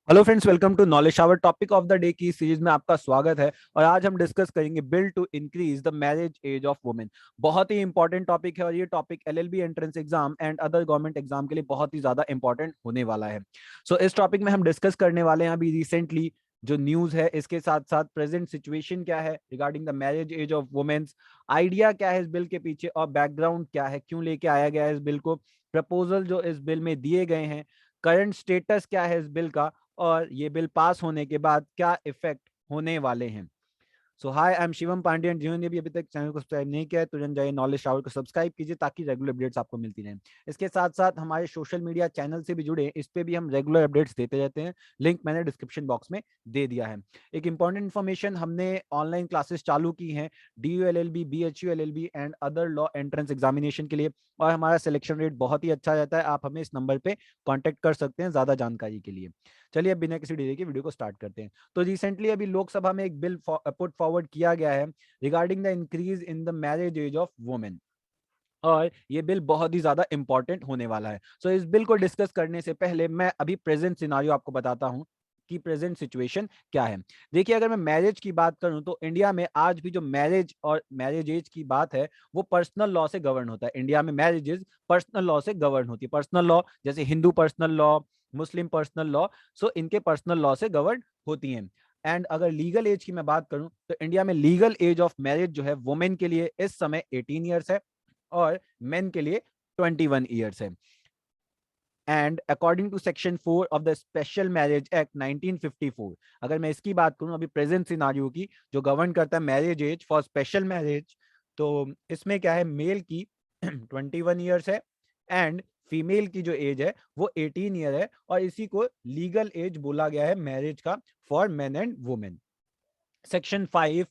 Hello friends, welcome to knowledge shower. Topic of the day की series में आपका स्वागत है और आज हम डिस्कस करेंगे bill to increase the marriage age of women. बहुत ही इंपॉर्टेंट टॉपिक है और ये topic LLB entrance exam and other government exam के लिए बहुत ही ज्यादा इंपॉर्टेंट होने वाला है। इस टॉपिक में हम डिस्कस करने वाले हैं अभी रिसेंटली जो न्यूज है, इसके साथ साथ प्रेजेंट सिचुएशन क्या है regarding the marriage age of womens, idea क्या है इस बिल के पीछे और बैकग्राउंड क्या है, क्यों लेके आया गया है इस बिल को, प्रपोजल जो इस बिल में दिए गए हैं, करंट स्टेटस क्या है इस बिल का और ये बिल पास होने के बाद क्या इफेक्ट होने वाले हैं। सो हाय, आई एम शिवम पांड्यन। जिन्होंने भी अभी तक चैनल को सब्सक्राइब नहीं किया है तुरंत जाइए नॉलेज शावर को सब्सक्राइब कीजिए ताकि रेगुलर अपडेट्स आपको मिलती रहें। इसके साथ साथ हमारे सोशल मीडिया चैनल से भी जुड़े, इस पे भी हम रेगुलर अपडेट्स देते रहते हैं। लिंक मैंने डिस्क्रिप्शन बॉक्स में दे दिया है। एक इंपॉर्टेंट इन्फॉर्मेशन, हमने ऑनलाइन क्लासेस चालू की हैं DULLB, BHULLB and other law entrance examination के लिए और हमारा सिलेक्शन रेट बहुत ही अच्छा रहता है। आप हमें इस नंबर पे कॉन्टेक्ट कर सकते हैं ज्यादा जानकारी के लिए। चलिए अब बिना किसी डिले के वीडियो को स्टार्ट करते हैं। तो रिसेंटली अभी लोकसभा में एक बिल पुट फॉरवर्ड किया गया है regarding the increase in the marriage age of women और ये बिल बहुत ही ज्यादा इंपॉर्टेंट होने वाला है। इस बिल को डिस्कस करने से पहले मैं अभी प्रेजेंट सिनारियो आपको बताता हूं कि प्रेजेंट सिचुएशन क्या है। देखिए, अगर मैं मैरिज की बात करूं तो इंडिया में आज भी जो मैरिज और मैरिज एज की बात है वो पर्सनल लॉ से गवर्न होता है। इंडिया में मैरिजेज पर्सनल लॉ से गवर्न होती है। पर्सनल लॉ जैसे हिंदू पर्सनल लॉ, मुस्लिम पर्सनल लॉ, इनके पर्सनल लॉ से गवर्न होती हैं। एंड अगर लीगल एज की मैं बात करूं तो इंडिया में लीगल एज ऑफ मैरिज जो है वुमेन के लिए इस समय 18 ईयर्स है और मेन के लिए 21 ईयर्स है। And according to section 4 of the special marriage act 1954, अगर मैं इसकी बात करूं अभी प्रेजेंट सिनारियो की, जो गवर्न करता है marriage age for special marriage, तो इसमें क्या है, मेल की 21 ईयर्स है एंड फीमेल की जो एज है वो 18 ईयर है और इसी को लीगल एज बोला गया है मैरिज का for main and women. Section 5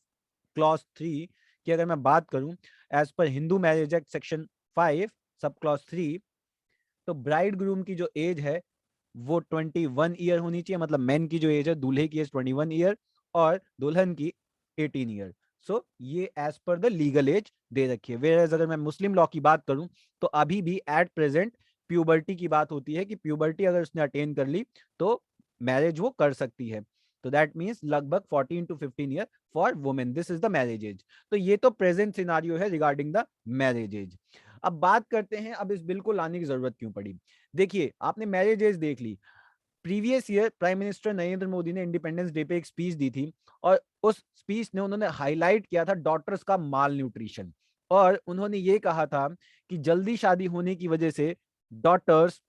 clause 3 की अगर मैं बात करूं, as per Hindu marriage act section 5 sub clause 3, तो ब्राइड ग्रूम की जो एज है वो 21 ईयर होनी चाहिए। मतलब मैन की जो एज है, दूल्हे की एज 21 ईयर और दुल्हन की 18 ईयर। ये as per the legal as they रखी है। वेयर अगर मैं मुस्लिम लॉ की बात करूं तो अभी भी एट प्रेजेंट प्यूबर्टी की बात होती है कि प्यूबर्टी अगर उसने अटेन कर ली तो मैरिज वो कर सकती है। तो दैट मीन्स लगभग 14 to 15 year for women, this is the marriage age. तो ये तो प्रेजेंट सिनारियो है रिगार्डिंग द मैरिज एज। अब बात करते हैं अब इस बिल को लाने की जरूरत क्यों पड़ी। देखिए, आपने मैरिज एज देख ली। Previous year prime minister Narendra Modi ने इंडिपेंडेंस डे पे एक स्पीच दी थी और उस स्पीच ने उन्होंने हाईलाइट किया था डॉटर्स का माल न्यूट्रिशन। और उन्होंने ये कहा था कि जल्दी शादी होने की वजह से डॉटर्स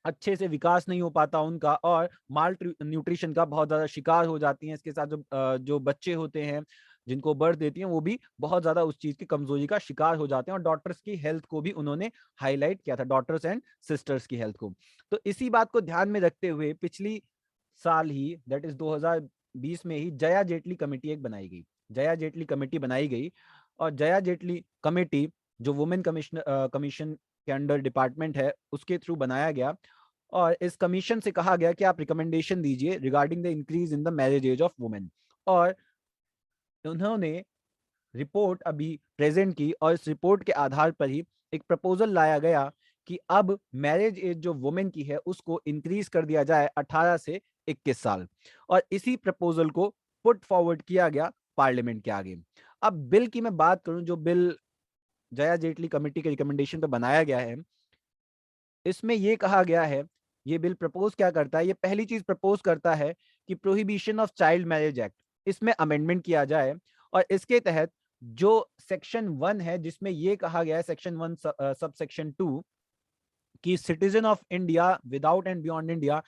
अच्छे से विकास नहीं हो पाता उनका और माल न्यूट्रिशन का बहुत ज्यादा शिकार हो जाती हैं। इसके साथ जो बच्चे होते हैं जिनको बर्थ देती हैं वो भी बहुत ज्यादा उस चीज की कमजोरी का शिकार हो जाते हैं। और डॉक्टर्स की हेल्थ को भी उन्होंने हाईलाइट किया था, डॉक्टर्स एंड सिस्टर्स की हेल्थ को। तो इसी बात को ध्यान में रखते हुए पिछली साल ही, दैट इज 2020 में ही, जया जेटली कमेटी एक बनाई गई। जया जेटली कमेटी बनाई गई और जया जेटली कमेटी जो वुमेन कमीशन के अंडर डिपार्टमेंट है उसके थ्रू बनाया गया। और इस कमीशन से कहा गया कि आप रिकमेंडेशन दीजिए regarding the increase in the marriage age of women. और उन्होंने रिपोर्ट अभी प्रेजेंट की और इस रिपोर्ट के आधार पर ही एक प्रपोजल लाया गया कि अब मैरिज एज जो वुमेन की है उसको इंक्रीज कर दिया जाए 18 से 21 साल। और इसी प्रपोजल को पुट फॉरवर्ड किया गया पार्लियामेंट के आगे। अब बिल की मैं बात करूं, जो बिल जया जेटली कमेटी के रिकमेंडेशन पे बनाया गया है, इसमें यह कहा गया है, ये बिल प्रपोज क्या करता है, ये पहली चीज प्रपोज करता है कि prohibition of child marriage act, इसमें अमेंडमेंट किया जाए। और इसके तहत जो सेक्शन 1 है जिसमें यह कहा गया है, सेक्शन 1 सब सेक्शन 2, कि citizen of India without and beyond India,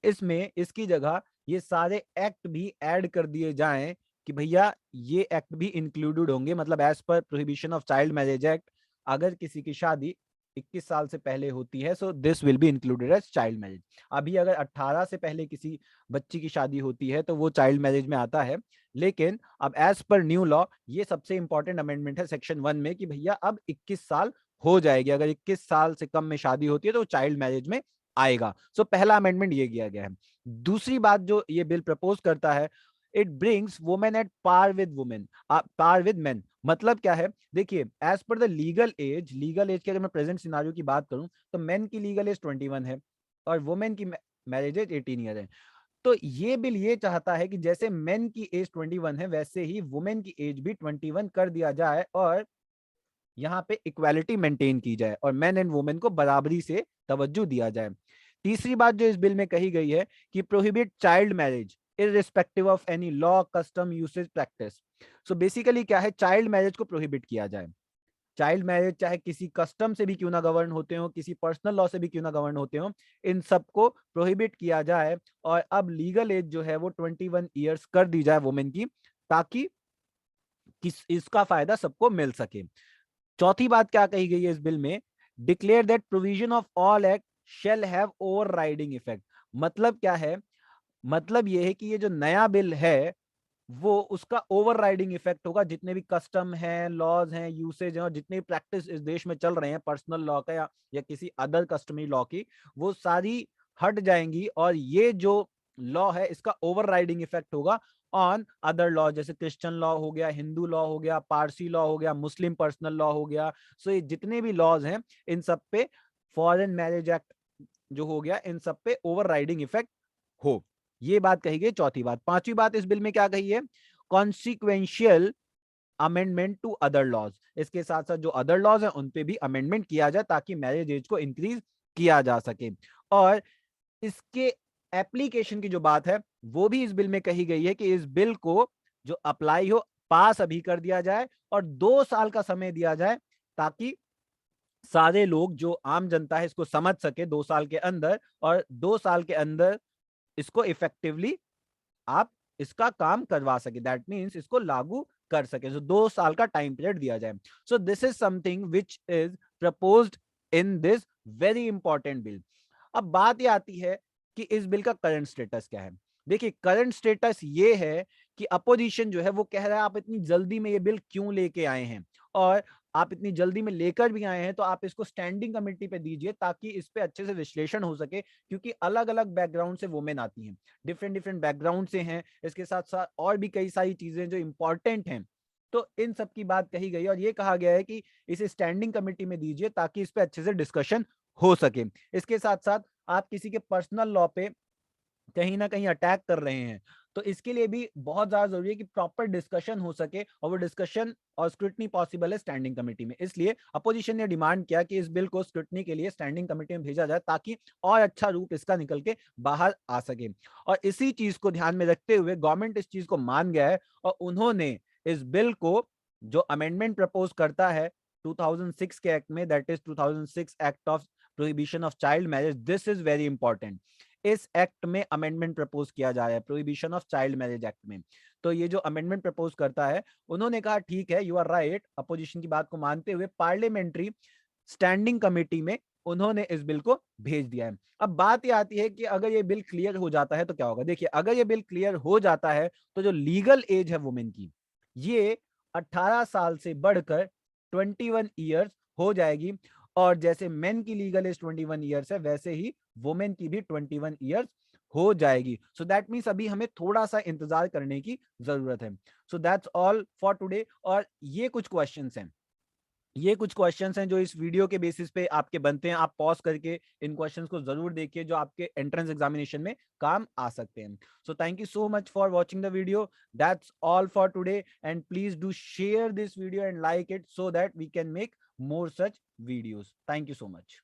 इसमें इसकी जगह ये सारे एक्ट भी ऐड कर दिए जाएं कि भैया ये एक्ट भी इंक्लूडेड होंगे। मतलब एज पर prohibition of child marriage act, अगर किसी की शादी 21 साल से पहले होती है so this will be included as child marriage. अभी अगर 18 से पहले किसी बच्ची की शादी होती है तो वो चाइल्ड मैरिज में आता है। लेकिन अब एज पर न्यू लॉ ये सबसे इंपॉर्टेंट अमेंडमेंट है सेक्शन 1 में कि भैया अब 21 साल हो जाएगी। अगर 21 साल से कम में शादी होती है तो चाइल्ड मैरिज में आएगा। पहला अमेंडमेंट ये किया गया है। दूसरी बात जो ये बिल प्रपोज करता है, it brings women at par with women, par with men. मतलब क्या है, देखिए, as per the legal as की अगर मैं प्रेजेंट सिनारियो की बात करूं तो मेन की लीगल एज 21 है और वुमेन की मैरिज एज 18 ईयर है। तो ये बिल ये चाहता है कि जैसे मेन की एज 21 है वैसे ही वुमेन की एज भी 21 कर दिया जाए और यहाँ पे इक्वालिटी मेंटेन की जाए और मेन एंड वुमेन को बराबरी से तवज्जो दिया जाए। तीसरी बात जो इस बिल में कही गई है कि prohibit child marriage irrespective of any law custom usage practice. So basically क्या है, चाइल्ड मैरिज को प्रोहिबिट किया जाए। चाइल्ड मैरिज चाहे किसी कस्टम से भी क्यों ना गवर्न होते हो, किसी पर्सनल लॉ से भी क्यों ना गवर्न होते हो, इन सबको प्रोहिबिट किया जाए और अब लीगल एज जो है वो 21 ईयर्स कर दी जाए वुमेन की, ताकि इसका फायदा सबको मिल सके। चौथी बात क्या कही गई है इस बिल में, declare that provision of all act shall have overriding effect. मतलब क्या है, मतलब यह है कि ये जो नया बिल है वो उसका ओवरराइडिंग इफेक्ट होगा, जितने भी कस्टम हैं, लॉज हैं, यूसेज हैं और जितने भी प्रैक्टिस इस देश में चल रहे हैं पर्सनल लॉ का या किसी अदर कस्टमरी लॉ की, वो सारी हट जाएंगी और ये जो लॉ है इसका ओवरराइडिंग इफेक्ट होगा ऑन अदर लॉ, जैसे क्रिश्चियन लॉ हो गया, हिंदू लॉ हो गया, पारसी लॉ हो गया, मुस्लिम पर्सनल लॉ हो गया। सो ये जितने भी लॉज हैं इन सब पे, फॉरेन मैरिज एक्ट जो हो गया, इन सब पे ओवरराइडिंग इफेक्ट हो। ये बात कही गई चौथी बात। पांचवी बात इस बिल में क्या कही है, consequential amendment to other laws. इसके साथ साथ जो अदर लॉज हैं उन पे भी अमेंडमेंट किया जाए ताकि मैरिज एज को इंक्रीज किया जा सके। और इसके एप्लीकेशन की जो बात है वो भी इस बिल में कही गई है कि इस बिल को जो अप्लाई हो, पास अभी कर दिया जाए और 2 साल का समय दिया जाए ताकि सारे लोग, जो आम जनता है, इसको समझ सके 2 साल के अंदर, और 2 साल के अंदर इसको इफेक्टिवली आप इसका काम करवा सके, दैट मीन्स इसको लागू कर सके। सो 2 साल का टाइम पीरियड दिया जाए। So this is something which is proposed in this very important bill. अब बात ये आती है कि इस बिल का करंट स्टेटस क्या है। देखिए, करंट स्टेटस ये है कि अपोजिशन जो है वो कह रहा है आप इतनी जल्दी में ये बिल क्यों लेके आए हैं, और आप इतनी जल्दी में लेकर भी आए हैं तो आप इसको स्टैंडिंग कमेटी पे दीजिए ताकि इस पे अच्छे से विश्लेषण हो सके, क्योंकि अलग अलग बैकग्राउंड से वुमेन आती हैं, डिफरेंट डिफरेंट बैकग्राउंड से हैं, इसके साथ साथ और भी कई सारी चीजें जो इंपॉर्टेंट हैं। तो इन सब की बात कही गई और ये कहा गया है कि इसे स्टैंडिंग कमेटी में दीजिए ताकि इस पे अच्छे से डिस्कशन हो सके। इसके साथ साथ आप किसी के पर्सनल लॉ पे कहीं ना कहीं अटैक कर रहे हैं, तो इसके लिए भी बहुत ज्यादा जरूरी है कि प्रॉपर डिस्कशन हो सके, और वो डिस्कशन और स्क्रूटनी पॉसिबल है स्टैंडिंग कमेटी में। इसलिए अपोजिशन ने डिमांड किया कि इस बिल को स्क्रूटनी के लिए स्टैंडिंग कमेटी में भेजा जाए ताकि और अच्छा रूप इसका निकल के बाहर आ सके। और इसी चीज को ध्यान में रखते हुए गवर्नमेंट इस चीज को मान गया है और उन्होंने इस बिल को, जो अमेंडमेंट प्रपोज करता है 2006 के एक्ट में, that is 2006 act of prohibition of child marriage, this is very important. इस एक्ट में अमेंडमेंट प्रपोज किया जा रहा है prohibition of child marriage act में। तो ये जो अमेंडमेंट प्रपोज करता है, उन्होंने कहा ठीक है, यू आर राइट, अपोजिशन की बात को मानते हुए पार्लियामेंट्री स्टैंडिंग कमेटी में उन्होंने इस बिल को भेज दिया है। अब बात ये आती है कि अगर ये बिल क्लियर हो जाता है तो क्या होगा। देखिए, अगर ये बिल क्लियर हो जाता है तो जो लीगल एज है वुमेन की, ये 18 साल से बढ़कर 21 ईयर्स हो जाएगी, और जैसे मेन की लीगल एज 21 ईयर्स है वैसे ही वुमेन की भी 21 ईयर्स हो जाएगी। सो दैट मीन्स अभी हमें थोड़ा सा इंतजार करने की जरूरत है। So that's all for today. और ये कुछ क्वेश्चंस हैं जो इस वीडियो के बेसिस पे आपके बनते हैं। आप पॉज करके इन क्वेश्चंस को जरूर देखिए जो आपके एंट्रेंस एग्जामिनेशन में काम आ सकते हैं। So thank you so much for watching the video. That's all for today and please do share this video and like it so that we can make more such videos. Thank you so much.